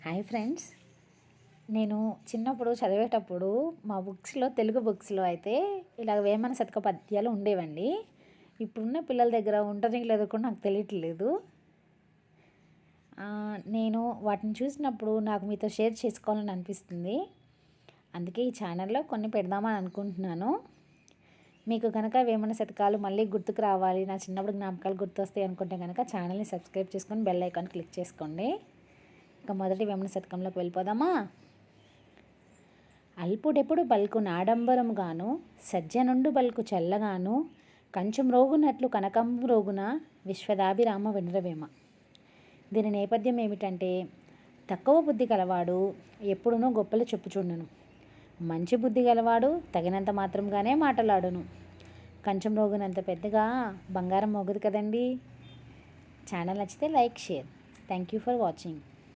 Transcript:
Hi friends. నేను చిన్నప్పుడు చదివేటప్పుడు మా బుక్స్లో, తెలుగు బుక్స్లో అయితే ఇలా వేమన శతక పద్యాలు ఉండేవండి. ఇప్పుడున్న పిల్లల దగ్గర ఉంటనే లేదో కూడా నాకు తెలియట్లేదు. నేను వాటిని చూసినప్పుడు నాకు మీతో షేర్ చేసుకోవాలని అనిపిస్తుంది. అందుకే ఈ ఛానల్లో కొన్ని పెడదామని అనుకుంటున్నాను. మీకు కనుక వేమన శతకాలు మళ్ళీ గుర్తుకు రావాలి, నా చిన్నప్పుడు జ్ఞాపకాలు గుర్తొస్తాయి అనుకుంటే కనుక ఛానల్ని సబ్స్క్రైబ్ చేసుకొని బెల్ ఐకాన్ క్లిక్ చేసుకోండి. ఇక మొదటి వేమన శతకంలోకి వెళ్ళిపోదామా. అల్పుడెప్పుడు బల్కు నాడంబరముగాను, సజ్జనుండు బల్కు చల్లగాను, కంచం రోగునట్లు కనకంబు రోగున విశ్వదాభిరామ వినురవేమ. దీని నేపథ్యం ఏమిటంటే, తక్కువ బుద్ధి గలవాడు ఎప్పుడునూ గొప్పలు చెప్పుచుండును, మంచి బుద్ధి గలవాడు తగినంత మాత్రంగానే మాటలాడును. కంచం రోగునంత పెద్దగా బంగారం మోగదు కదండి. ఛానల్ నచ్చితే like, share. Thank you for watching.